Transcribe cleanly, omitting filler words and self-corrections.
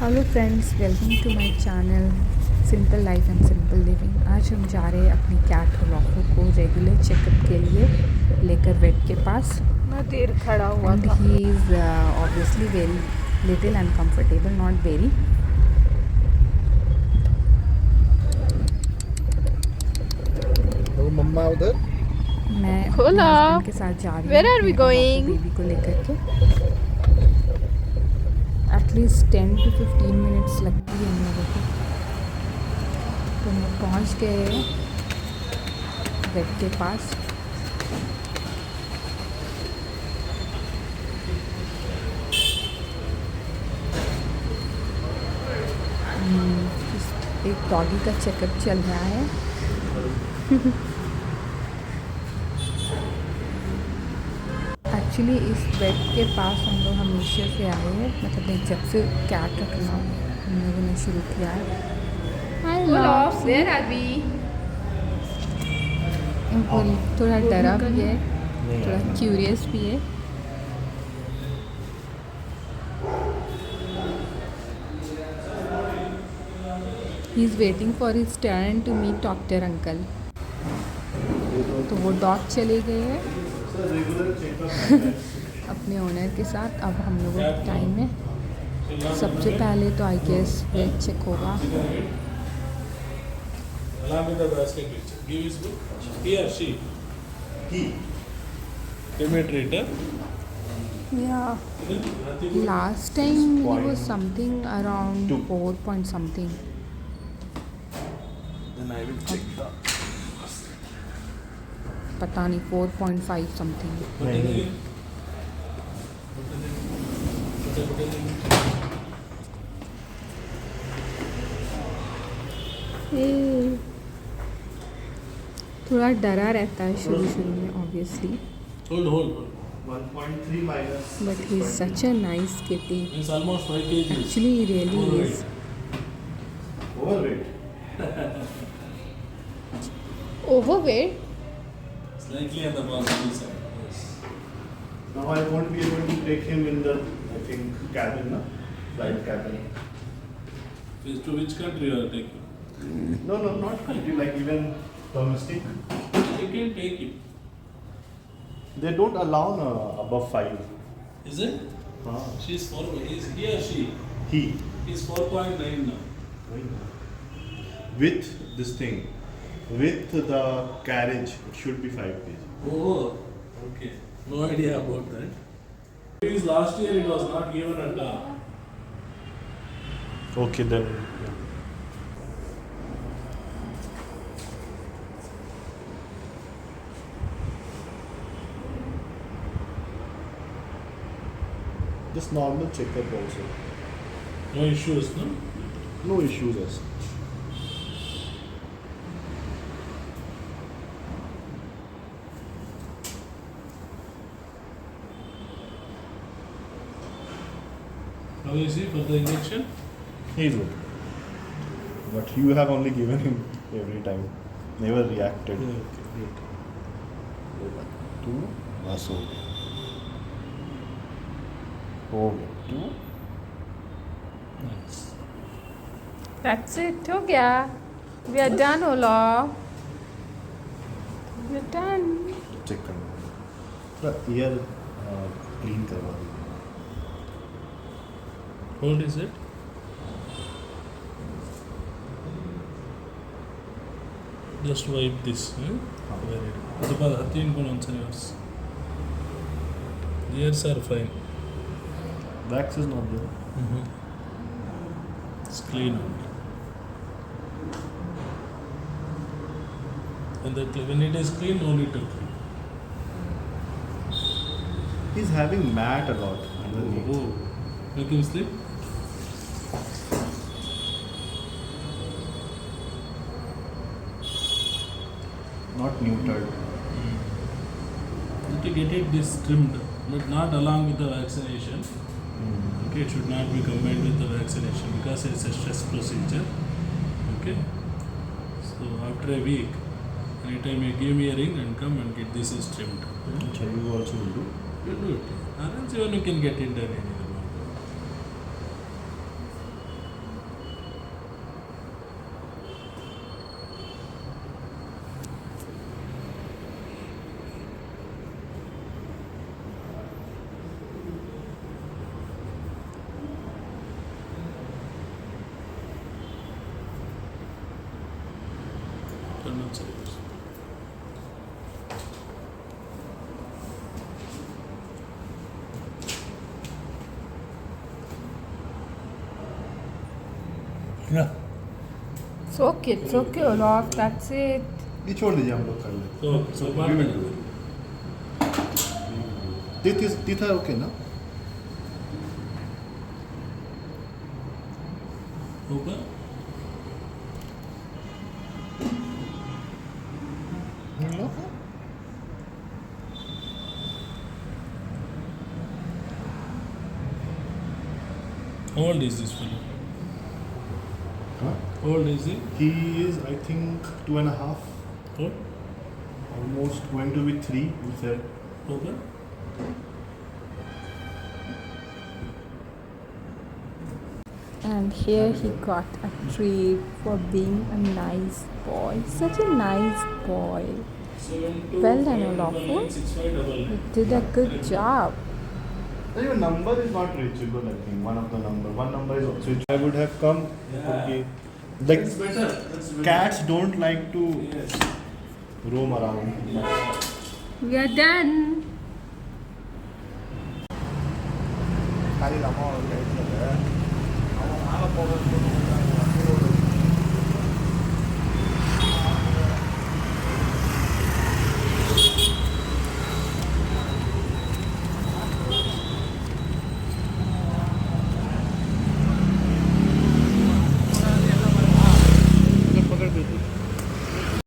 Hello friends, welcome to my channel simple life and simple living. आज हम जा रहे हैं अपनी कैट ओलाफो को रेगुलर चेकअप के लिए लेकर वेट के पास। मैं देर खड़ा हुआ एंड था। He is obviously very little uncomfortable, not very. मम्मा उधर मैं अपने Olaf, हस्बैंड के साथ जा रही where हूँ are we अपने ओलाफो going? बेबी को लेकर के। एटलीस्ट 10 to 15 मिनट्स लगती है हम लोगों को। तो हम लोग पहुँच गए हैं वेट के पास। एक डॉगी का चेकअप चल रहा है। एक्चुअली इस बेड के पास हम लोग हमेशा से आए हैं, मतलब जब से कैट रखना हम लोगों ने शुरू किया है। Olaf, where are we? थोड़ा डरा भी है, थोड़ा क्यूरियस भी है। He is waiting for his turn to meet doctor uncle. तो वो डॉग चले गए हैं अपने ओनर के साथ। अब हम लोगों का टाइम है। सबसे पहले तो आई गेस वेट चेक होगा। Along with the basket picture. Give his book. He or she? He. Penetrator. Yeah. Last time it was something around 4 point something. Then I will check the. पता नहीं 4.5 something. थोड़ा डरा रहता है शुरू में obviously, Hold. 1.3 minus but he is such a nice kitty. It's almost 5 kg. Actually he really is overweight. Overweight. Slightly on the positive side. Yes. Now I won't be able to take him in the, I think, cabin, na? Flight cabin. To which country you are taking? No, not country, like even domestic. You can take it. They don't allow above 5. Is it? She's 4. Is he or she? He. He's 4.9 now. With this thing, with the carriage, it should be 5 kg. Oh, okay. No idea about that. Because last year it was not given at all. Okay, then. Yeah. Just normal checkup also. No issues, no? No issues as such. How is he for the injection? He's good. But you have only given him every time. Never reacted. Okay, good. 2 बस हो गया 2. Nice. That's it. हो गया. We are done, Olaf. We are done. Check करना थोड़ा year clean करवा दीजिए. How old is it? Just wipe this. Very good. It's about 13 years. The ears are fine. Wax is not there. It's clean. And when it is clean, no need to clean. He's having mat a lot underneath. Oh, make him sleep. Not neutered. Need to get it this trimmed, but not along with the vaccination. Okay, it should not be combined with the vaccination because it's a stress procedure. Okay, so after a week, anytime you give me a ring and come and get this is trimmed. Okay, you also will do. You do it. Or else even you can get it done anywhere. Turn on service. Yeah. It's okay, Olaf. That's it. ये छोड़ दीजिए हम लोग कर लेते So बात will करें. Teeth are okay ना? Open. How old is this fellow? Huh? How old is he? He is, I think, 2.5, Old? almost going to be 3. You said. Open. And here he got a treat for being a nice boy. Such a nice boy. 7 Well done, Olaf. You did a good job. Your number is not reachable, I think. One number is also. I would have come. Yeah. Okay. That's Like better. That's better. cats don't like to Yes. roam around. We are done. खाली लम्हा हो गया